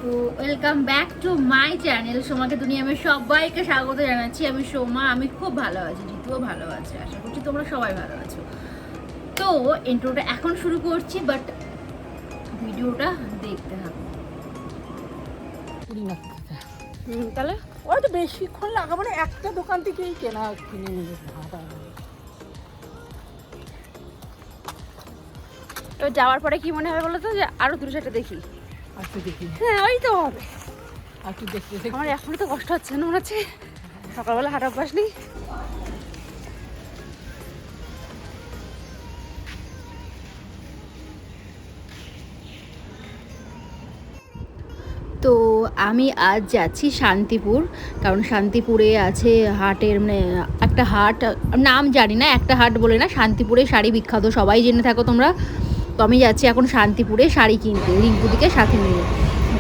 তো welcome back to my channel সোমাকে দুনিয়া। আমি সবাইকে স্বাগত জানাচ্ছি। আমি সোমা, আমি খুব ভালো আছি, জিতুও ভালো আছে, আশা করছি তোমরা সবাই ভালো আছো। তো ইন্ট্রোটা এখন শুরু করছি, বাট ভিডিওটা দেখতে হবে। তাহলে ওই তো বেশিক্ষণ লাগাবো না, একটা দোকান থেকেই কিনে নিয়ে তো যাওয়ার পরে কি মনে হয় বলো তো, যে আরো দূর সাইডে দেখি। আচ্ছা দেখি, হ্যাঁ ওই তো হবে। আর কি দেখতে আমার এখনো তো কষ্ট হচ্ছে না, মনে হচ্ছে সকালবেলা হাঁটা অভ্যাস নেই। তো আমি আজ যাচ্ছি শান্তিপুর, কারণ শান্তিপুরে আছে হাটের, মানে একটা হাট, নাম জানি না, একটা হাট বলে না, শান্তিপুরে শাড়ি বিখ্যাত, সবাই জেনে থাকো তোমরা। তো আমি যাচ্ছি এখন শান্তিপুরে শাড়ি কিনতে, রিঙ্কুদিকে সাথে নিয়ে।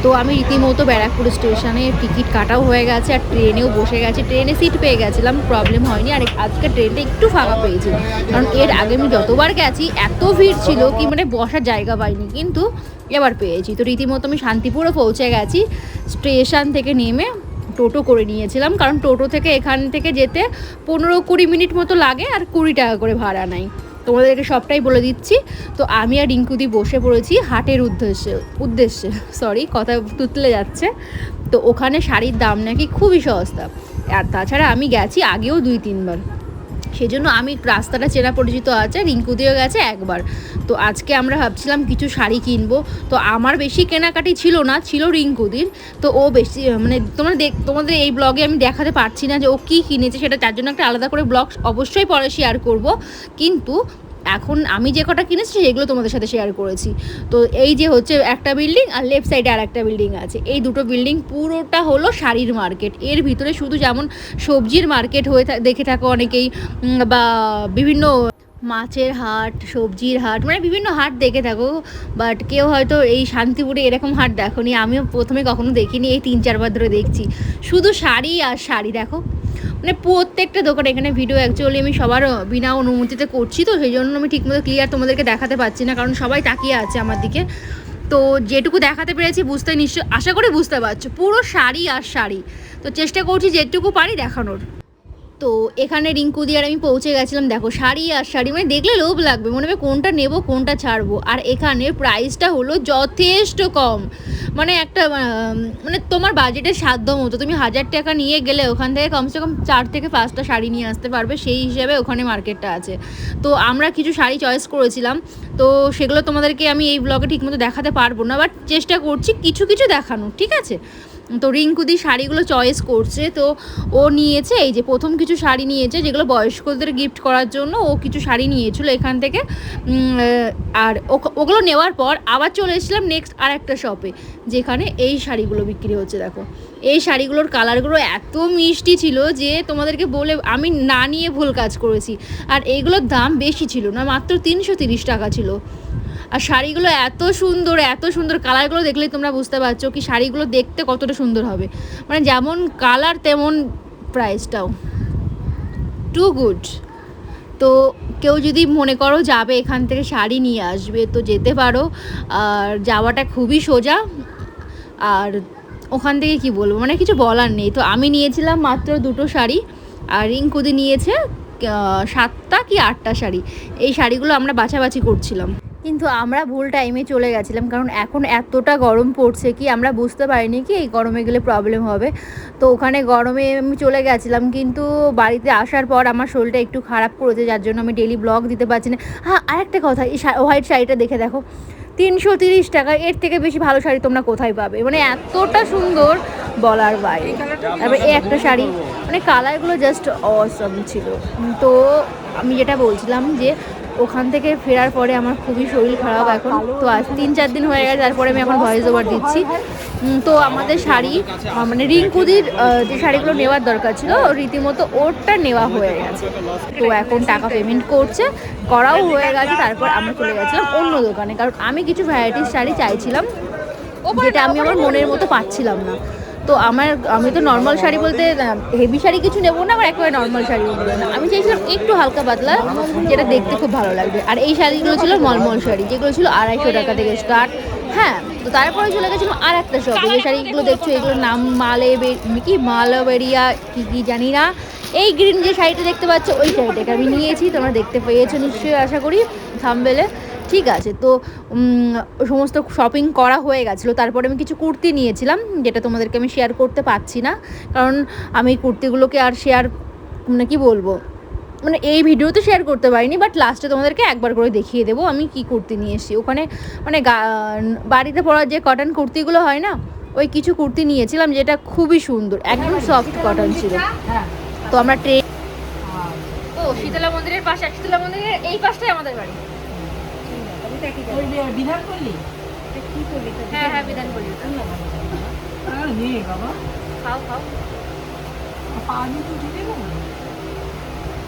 তো আমি রীতিমতো ব্যারাকপুর স্টেশনে টিকিট কাটাও হয়ে গেছে, আর ট্রেনেও বসে গেছে, ট্রেনে সিট পেয়ে গেছিলাম, প্রবলেম হয়নি। আর আজকে ট্রেনটা একটু ফাঁকা পেয়েছি, কারণ এর আগে আমি যতবার গেছি এত ভিড় ছিল কি মানে বসার জায়গা পাইনি, কিন্তু এবার পেয়েছি। তো রীতিমতো আমি শান্তিপুরে পৌঁছে গেছি। স্টেশন থেকে নেমে টোটো করে নিয়েছিলাম, কারণ টোটো থেকে এখান থেকে যেতে 15-20 মিনিট মতো লাগে, আর 20 টাকা করে ভাড়া নাই। তোমাদেরকে সবটাই বলে দিচ্ছি। তো আমি আর রিঙ্কুদি বসে পড়েছি হাটের উদ্দেশ্যে সরি, কথা তুতলে যাচ্ছে। তো ওখানে শাড়ির দাম নাকি খুবই সস্তা, আর তাছাড়া আমি গেছি আগেও 2-3 বার, সেজন্য আমি রাস্তাটা চেনা পরিচিত আছে, রিঙ্কুদিও গেছে একবার। তো আজকে আমরা ভাবছিলাম কিছু শাড়ি কিনবো। তো আমার বেশি কেনাকাটি ছিল না, ছিল রিঙ্কুদির। তো ও বেশি মানে তোমাদের এই ব্লগে আমি দেখাতে পারছি না যে ও কী কিনেছে সেটা, তার জন্য একটা আলাদা করে ব্লগ অবশ্যই পরে শেয়ার করব। কিন্তু এখন আমি যে কটা কিনেছি সেগুলো তোমাদের সাথে শেয়ার করেছি। তো এই যে হচ্ছে একটা বিল্ডিং, আর লেফট সাইডে আর একটা বিল্ডিং আছে, এই দুটো বিল্ডিং পুরোটা হলো শাড়ির মার্কেট। এর ভিতরে শুধু যেমন সবজির মার্কেট হয়ে দেখে থাকো অনেকেই, বা বিভিন্ন মাছের হাট, সবজির হাট, মানে বিভিন্ন হাট দেখে থাকো, বাট কেউ হয়তো এই শান্তিপুরে এরকম হাট দেখোনি। আমিও প্রথমে কখনো দেখিনি, এই 3-4 বার ধরে দেখছি শুধু শাড়ি আর শাড়ি। দেখো মানে প্রত্যেকটা দোকানে, এখানে ভিডিও অ্যাকচুয়ালি আমি সবার বিনা অনুমতিতে করছি, তো সেই জন্য আমি ঠিকমতো ক্লিয়ার তোমাদেরকে দেখাতে পারছি না, কারণ সবাই তাকিয়ে আছে আমার দিকে। তো যেটুকু দেখাতে পেরেছি আশা করি বুঝতে পারছো, পুরো শাড়ি আর শাড়ি। তো চেষ্টা করছি যেটুকু পারি দেখানোর। তো এখানে রিঙ্কুদি আর আমি পৌঁছে গেছিলাম। দেখো শাড়ি আর শাড়ি, মানে দেখলে লোভ লাগবে, মনে হবে কোনটা নেব কোনটা ছাড়বো। আর এখানে প্রাইসটা হলো যথেষ্ট কম, মানে একটা মানে তোমার বাজেটের সাধ্য মতো। তুমি 1000 টাকা নিয়ে গেলে ওখান থেকে কমসে কম 4 থেকে 5টা শাড়ি নিয়ে আসতে পারবে, সেই হিসাবে ওখানে মার্কেটটা আছে। তো আমরা কিছু শাড়ি চয়েস করেছিলাম, তো সেগুলো তোমাদেরকে আমি এই ব্লগে ঠিকমতো দেখাতে পারবো না, বাট চেষ্টা করছি কিছু কিছু দেখানোর, ঠিক আছে। তো রিঙ্কুদি শাড়িগুলো চয়েস করছে। তো ও নিয়েছে, এই যে প্রথম কিছু শাড়ি নিয়েছে যেগুলো বয়স্কদের গিফট করার জন্য, ও কিছু শাড়ি নিয়েছিল এখান থেকে। আর ওগুলো নেওয়ার পর আবার চলে এসেছিলাম নেক্সট আর একটা শপে, যেখানে এই শাড়িগুলো বিক্রি হচ্ছে। দেখো এই শাড়িগুলোর কালারগুলো এত মিষ্টি ছিল যে তোমাদেরকে বলে আমি না নিয়ে ভুল কাজ করেছি। আর এইগুলোর দাম বেশি ছিল না, মাত্র 330 টাকা ছিল। আর শাড়িগুলো এত সুন্দর, কালারগুলো দেখলেই তোমরা বুঝতে পারছো কি শাড়িগুলো দেখতে কতটা সুন্দর হবে, মানে যেমন কালার তেমন প্রাইসটাও, টু গুড। তো কেউ যদি মনে করো যাবে এখান থেকে শাড়ি নিয়ে আসবে, তো যেতে পারো, আর যাওয়াটা খুবই সোজা। আর ওখান থেকে কি বলবো, মানে কিছু বলার নেই। তো আমি নিয়েছিলাম মাত্র 2টো শাড়ি, আর রিঙ্কুদি নিয়েছে 7টা কি 8টা শাড়ি। এই শাড়িগুলো আমরা বাছাবাছি করছিলাম, কিন্তু আমরা ভুল টাইমে চলে গেছিলাম, কারণ এখন এতটা গরম পড়ছে কি আমরা বুঝতে পারিনি কি এই গরমে গেলে প্রবলেম হবে। তো ওখানে গরমে আমি চলে গেছিলাম, কিন্তু বাড়িতে আসার পর আমার শরীরটা একটু খারাপ করেছে, যার জন্য আমি ডেলি ব্লগ দিতে পারছি না। হ্যাঁ আরেকটা কথা, এই হোয়াইট শাড়িটা দেখে দেখো, 330 টাকা, এর থেকে বেশি ভালো শাড়ি তোমরা কোথায় পাবে, মানে এতটা সুন্দর বলার বাইরে। তারপরে এই একটা শাড়ি, মানে কালারগুলো জাস্ট অসম ছিল। তো আমি যেটা বলছিলাম যে ওখান থেকে ফেরার পরে আমার খুবই শরীর খারাপ এখন। তো আজ 3-4 দিন হয়ে গেছে, তারপরে আমি এখন ভয়েস ওভার দিচ্ছি। তো আমাদের শাড়ি, মানে রিঙ্কুদির যে শাড়িগুলো নেওয়ার দরকার ছিল রীতিমতো ওরটা নেওয়া হয়ে গেছে। তো এখন টাকা পেমেন্ট করাও হয়ে গেছে। তারপর আমরা চলে গেছিলাম অন্য দোকানে, কারণ আমি কিছু ভ্যারাইটিস শাড়ি চাইছিলাম, যেটা আমি আমার মনের মতো পাচ্ছিলাম না। তো আমি তো নর্মাল শাড়ি বলতে হেভি শাড়ি কিছু নেবো না, আবার একেবারে নর্মাল শাড়ি নেবো না, আমি চাইছিলাম একটু হালকা পাতলা যেটা দেখতে খুব ভালো লাগবে। আর এই শাড়িগুলো ছিল মলমল শাড়ি, যেগুলো ছিল 250 টাকা থেকে স্টার্ট। হ্যাঁ, তো তারপরে চলে গেছিলাম আর একটা শপে, যে শাড়িগুলো দেখছো এগুলোর নাম মালাবেরিয়া কি জানি না। এই গ্রিন যে শাড়িটা দেখতে পাচ্ছ ওই শাড়িটাকে আমি নিয়েছি, তোমরা দেখতে পেয়েছো নিশ্চয়ই আশা করি থাম্বনেলে। ঠিক আছে, তো সমস্ত শপিং করা হয়ে গেছিলো। তারপরে আমি কিছু কুর্তি নিয়েছিলাম, যেটা তোমাদেরকে আমি শেয়ার করতে পারছি না, কারণ আমি কুর্তিগুলোকে আর শেয়ার মানে কি বলবো, মানে এই ভিডিওতে শেয়ার করতে পারিনি, বাট লাস্টে তোমাদেরকে একবার করে দেখিয়ে দেবো আমি কি কুর্তি নিয়ে এসেছি। ওখানে মানে বাড়িতে পরার যে কটন কুর্তিগুলো হয় না, ওই কিছু কুর্তি নিয়েছিলাম, যেটা খুবই সুন্দর, একদম সফট কটন ছিল। তো আমরা ট্রেন, ও শীতলা মন্দিরের পাশে, শীতলা মন্দিরের এই পাশটাই আমাদের বাড়ি। বিধান করলি? হ্যাঁ হ্যাঁ, বিধান করি। নেই বাবা, খাও খাও। পানি তো দিতে না।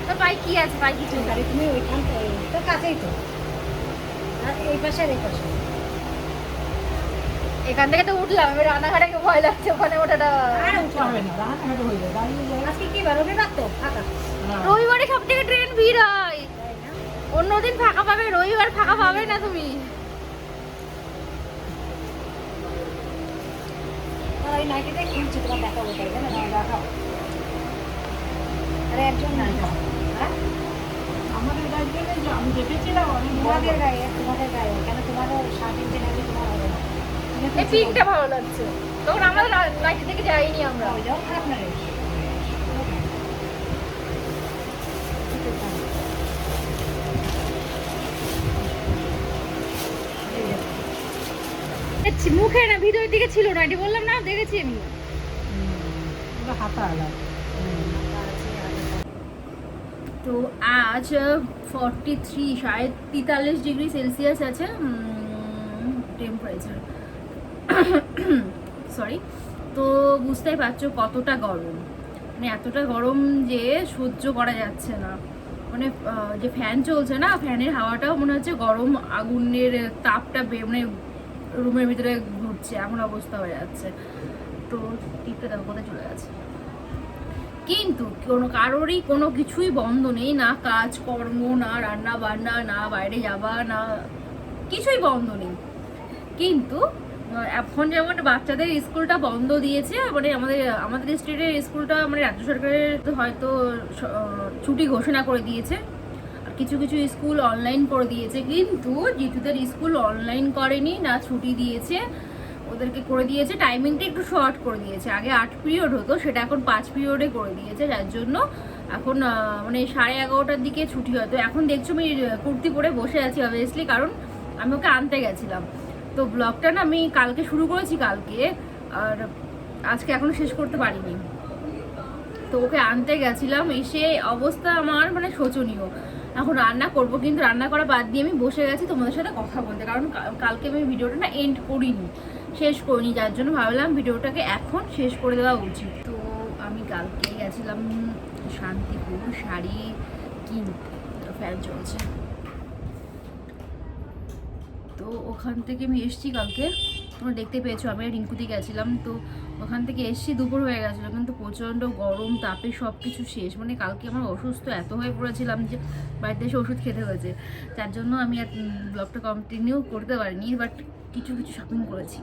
তো পাই কি আছে, পাই কিছু গাড়ি তুমি ওইখান তো কাছেই তো, আর এই পাশে আর এই পাশে। এখান থেকে তো উঠলাম, এবার রান্নাঘাটে ভয় লাগছে, ওখানে ওঠাটা। আজকে কি বার রবিবার তো ফাঁকা? রবিবারে সব থেকে ট্রেন ভিড় হয়, অন্যদিন ফাঁকা পাবে, রবিবার ফাঁকা পাবে না তুমি। ওই নাইটিটাই খুলছি, তোমার দেখাবো, তাই না? দেখাও। আরে একজন নাই, হ্যাঁ আমাদের গাড়িতে নেই, আমি দেখেছিলাম তোমাদের গায়ে, কেন তোমারও 7 ইঞ্চি নাকি তোমার হবে না। এই পিঙ্কটা ভালো লাগছে, তখন আমাদের নাইটি থেকে যাইনি আমরা। ওই যাও খারাপ না রে। মুখে না, ভিতরের দিকে ছিল না, এটি বললাম না, দেখেছি আমি। হাতা আলাদা। তো আজ 43 আছে টেম্পারেচার, সরি। তো বুঝতেই পারছো কতটা গরম, মানে এতটা গরম যে সহ্য করা যাচ্ছে না। মানে যে ফ্যান চলছে না, ফ্যানের হাওয়াটাও মনে হচ্ছে গরম আগুনের তাপটা মানে রুমের ভিতরে ঘুরছে, এমন অবস্থা হয়ে যাচ্ছে। তো টিপটা দেখো কোথায় চলে গেছে। কিন্তু কারোরই কোনো কিছুই বন্ধ নেই, না কাজ কর্ম, না রান্না বান্না, না বাইরে যাবা, না কিছুই বন্ধ নেই। কিন্তু এখন যেমন বাচ্চাদের স্কুলটা বন্ধ দিয়েছে, মানে আমাদের স্টেটের স্কুলটা মানে রাজ্য সরকারের হয়তো ছুটি ঘোষণা করে দিয়েছে, আর কিছু কিছু স্কুল অনলাইন করে দিয়েছে। কিন্তু জিতুদের স্কুল অনলাইন করেনি, না ছুটি দিয়েছে, ওদেরকে করে দিয়েছে টাইমিংটা একটু শর্ট করে দিয়েছে। আগে 8 পিরিয়ড হতো, সেটা এখন 5 পিরিয়ডে করে দিয়েছে, যার জন্য এখন মানে 11:30টার দিকে ছুটি হয়। তো এখন দেখছো আমি কুর্তি পরে বসে আছি অবভিয়াসলি, কারণ আমি ওকে আনতে গেছিলাম। তো ব্লগটা না আমি কালকে শুরু করেছি, কালকে, আর আজকে এখনো শেষ করতে পারিনি। তো ওকে আনতে গেছিলাম, এসে অবস্থা আমার মানে শোচনীয়। এখন রান্না করব, কিন্তু রান্না করা বাদ দিয়ে আমি বসে গেছি তোমাদের সাথে কথা বলতে, কারণ কালকে আমি ভিডিওটা না এন্ড করিনি, শেষ করিনি, যার জন্য ভাবলাম ভিডিওটাকে এখন শেষ করে দেওয়া উচিত। তো আমি কালকে গেছিলাম শান্তিপুর শাড়ি কিনতে, ফ্যান চলছে। তো ওখান থেকে আমি এসছি কালকে, তোমরা দেখতে পেয়েছো আমি রিঙ্কুতি গেছিলাম। তো ওখান থেকে এসছি, দুপুর হয়ে গেছিলো, কিন্তু প্রচণ্ড গরম তাপে সব কিছু শেষ। মানে কালকে আমার অসুস্থ এত হয়ে পড়েছিলাম যে বাড়িতে এসে ওষুধ খেতে হয়েছে, যার জন্য আমি আর ব্লগটা কন্টিনিউ করতে পারিনি। বাট কিছু কিছু শপিং করেছি,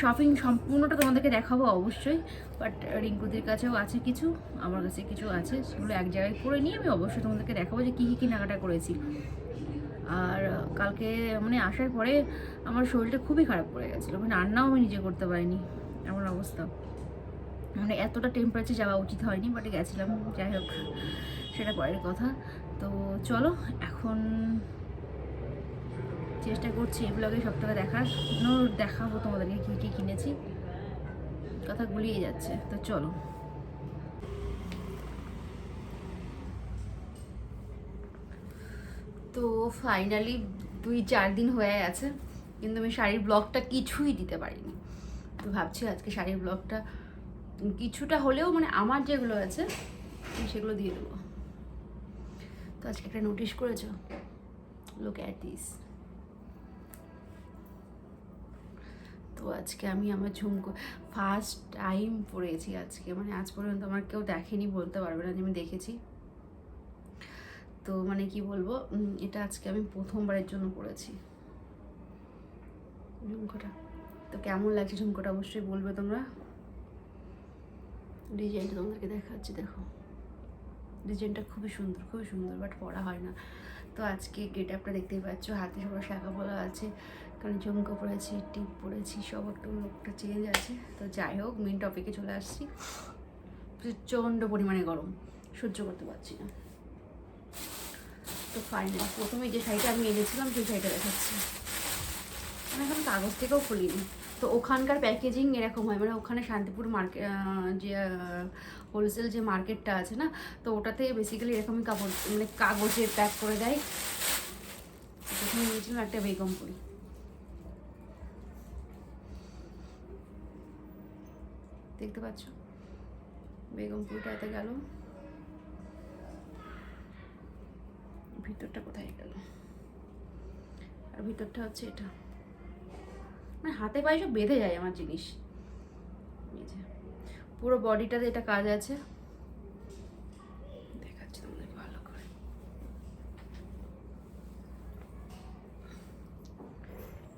শপিং সম্পূর্ণটা তোমাদেরকে দেখাবো অবশ্যই। বাট রিঙ্কুদির কাছেও আছে কিছু, আমার কাছে কিছু আছে, সেগুলো এক জায়গায় করে নিয়ে আমি অবশ্যই তোমাদেরকে দেখাবো যে কী কী কেনাকাটা করেছি। আর কালকে মানে আসার পরে আমার শরীরটা খুবই খারাপ করে গেছিলো, মানে রান্নাও আমি নিজে করতে পারিনি, এমন অবস্থা। মানে এতটা টেম্পারেচার যাওয়া উচিত হয়নি, বাট গেছিলাম, যাই হোক সেটা পরের কথা। তো চলো এখন চেষ্টা করছি এই ব্লগে সব টাকা দেখাবো তোমাদেরকে কী কী কিনেছি, কথা গুলিয়ে যাচ্ছে। তো চলো, তো ফাইনালি 2-4 দিন হয়ে গেছে, কিন্তু আমি শাড়ির ব্লগটা কিছুই দিতে পারিনি। তো ভাবছি আজকে শাড়ির ব্লগটা কিছুটা হলেও মানে আমার যেগুলো আছে সেগুলো দিয়ে দেবো। তো আজকে একটা নোটিশ করেছো, লুক অ্যাট দিস। তো আজকে আমি আমার ঝুমকো ফার্স্ট টাইম পরেছি আজকে, মানে আজ পর্যন্ত আমার কেউ দেখেনি, বলতে পারবে না যে আমি দেখেছি। তো মানে কি বলবো, এটা আজকে আমি প্রথমবারের জন্য পরেছি ঝুমকোটা। তো কেমন লাগছে ঝুমকোটা অবশ্যই বলবে তোমরা। ডিজাইনটা তোমাদেরকে দেখাচ্ছি, দেখো ডিজাইনটা খুবই সুন্দর, বাট পরা হয় না। তো আজকে গেট আপটা দেখতেই পাচ্ছ, হাতে সবার শাখা পলা আছে, কারণ ঝুমকো পরেছি, টিপ পরেছি, সব একটু লোকটা চেঞ্জ আছে। তো যাই হোক, মেন টপিকে চলে আসছি। প্রচণ্ড পরিমাণে গরম, সহ্য করতে পারছি না। তো ফাইনালি প্রথমে যে শাড়িটা আমি এনেছিলাম সেই শাড়িটা দেখাচ্ছি, মানে এখন কাগজ থেকেও খুলিনি। তো ওখানকার প্যাকেজিং এরকম হয়, মানে ওখানে শান্তিপুর মার্কেট যে হোলসেল যে মার্কেটটা আছে না, তো ওটাতে বেসিক্যালি এরকমই কাপড় মানে কাগজে প্যাক করে দেয়। প্রথমে নিয়েছিলাম একটা বেগমপুরি, দেখতে পাচ্ছ বেগমপুরিটা এতে গেল, ভিতরটা কোথায় গেল, আর ভিতরটা হচ্ছে এটা, মানে হাতে পায়ে সব বেঁধে যায় আমার জিনিস। পুরো বডিটাতে এটা কাজ আছে, দেখাচ্ছি তোমাদের ভালো করে।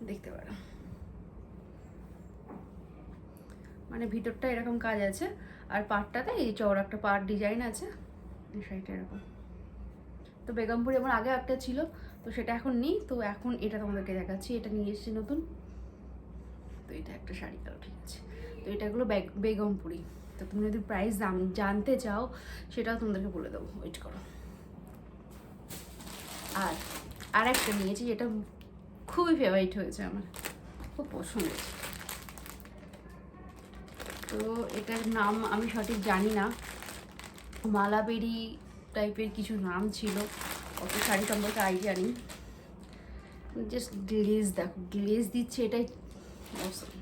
দেখতে পারো, মানে ভিতরটা এরকম কাজ আছে, আর পাড়টাতে এই চওড়া একটা পাড় ডিজাইন আছে, এই শাড়িটা এরকম। তো বেগমপুরি আমার আগে একটা ছিল, তো সেটা এখন নেই, তো এখন এটা তোমাদেরকে দেখাচ্ছি। এটা নিয়ে এসেছি নতুন, তো এটা একটা শাড়ি কালো, ঠিক আছে। তো এটাগুলো বেগমপুরি। তো তুমি যদি প্রাইস জানতে চাও সেটাও তোমাদেরকে বলে দেবো, ওয়েট করো। আর একটা নিয়েছি যেটা খুবই ফেভারিট হয়েছে, আমার খুব পছন্দ হয়েছে। তো এটার নাম আমি সঠিক জানি না, মালাবেরি টাইপের কিছু নাম ছিল, অত শাড়ি সম্পর্কে আইডিয়া নেই। জাস্ট গ্লেজ দেখো, গ্লেজ দিচ্ছে, এটাই অসম।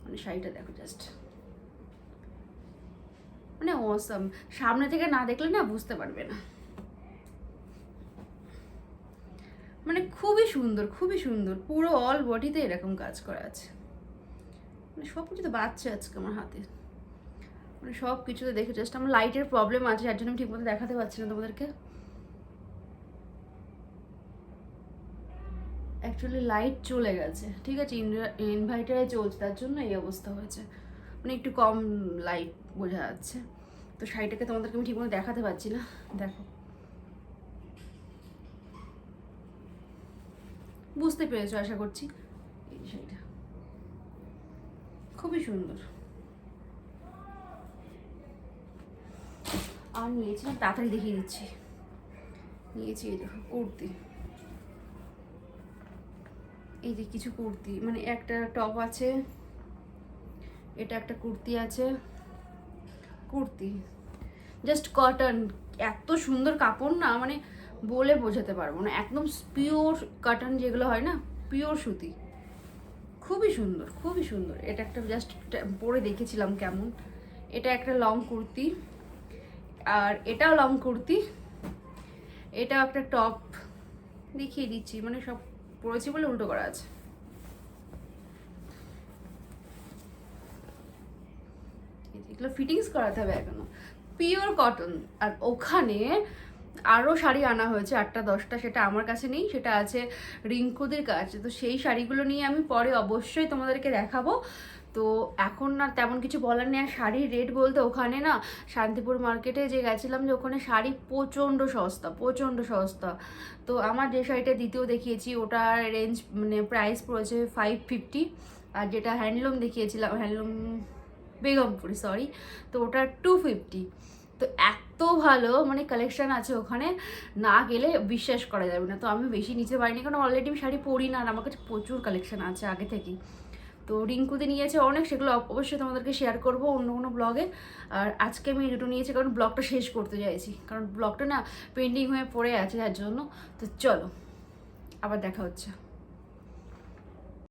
মানে শাড়িটা দেখো জাস্ট, মানে অসম। সামনে থেকে না দেখলে না বুঝতে পারবে না, মানে খুবই সুন্দর, পুরো অল বডিতে এরকম কাজ করা আছে। মানে সব কিছুতে বাচ্চা আজকে আমার হাতে, মানে সব কিছুতে দেখে জাস্ট আমার লাইটের প্রবলেম আছে, যার জন্য আমি ঠিক মতো দেখাতে পারছি না তোমাদেরকে। অ্যাকচুয়ালি লাইট চলে গেছে, ঠিক আছে, ইনভার্টারে চলছে, তার জন্য এই অবস্থা হয়েছে, মানে একটু কম লাইট বোঝা যাচ্ছে। তো শাড়িটাকে তোমাদেরকে আমি ঠিক মতো দেখাতে পারছি না, দেখো বুঝতে পেরেছো আশা করছি। এই শাড়িটা খুবই সুন্দর। আর নিয়েছিলাম, তাড়াতাড়ি দেখিয়ে দিচ্ছি, নিয়েছি এই দেখো কুর্তি, এই যে কিছু কুর্তি, মানে একটা টপ আছে, এটা একটা কুর্তি আছে, কুর্তি জাস্ট কটন, এত সুন্দর কাপড় না, মানে বলে বোঝাতে পারবো না, একদম পিওর কটন যেগুলো হয় না, পিওর সুতি, খুবই সুন্দর। এটা একটা জাস্ট পরে দেখেছিলাম কেমন। এটা একটা লং কুর্তি, আর এটাও লং কুর্তি, এটাও একটা টপ, দেখিয়ে দিচ্ছি, মানে সব পরেছি বলে উল্টো করা আছে। এগুলো ফিটিংস করাতে হবে এখনো, পিওর কটন। আর ওখানে আরও শাড়ি আনা হয়েছে 8টা 10টা, সেটা আমার কাছে নেই, সেটা আছে রিঙ্কুদের কাছে। তো সেই শাড়িগুলো নিয়ে আমি পরে অবশ্যই তোমাদেরকে দেখাবো। তো এখন না তেমন কিছু বলার নেই। আর শাড়ির রেট বলতে ওখানে না শান্তিপুর মার্কেটে যে গেছিলাম, যে ওখানে শাড়ি প্রচণ্ড সস্তা। তো আমার যে শাড়িটা দ্বিতীয় দেখিয়েছি ওটার রেঞ্জ মানে প্রাইস পড়েছে 550, আর যেটা হ্যান্ডলুম দেখিয়েছিলাম, হ্যান্ডলুম বেগমপুরি সরি, তো ওটা 250। তো এত ভালো মানে কালেকশন আছে ওখানে, না গেলে বিশ্বাস করা যাবে না। তো আমি বেশি নিতে পারিনি, কারণ অলরেডি আমি শাড়ি পরি না, আর আমার কাছে প্রচুর কালেকশন আছে আগে থেকেই। তো রিঙ্কুতে নিয়েছে অনেক, সেগুলো অবশ্যই তোমাদেরকে শেয়ার করবো অন্য কোনো ব্লগে। আর আজকে আমি দুটো নিয়েছি কারণ ব্লগটা শেষ করতে চাইছি, কারণ ব্লগটা না পেন্ডিং হয়ে পড়ে আছে, যার জন্য। তো চলো আবার দেখা হচ্ছে।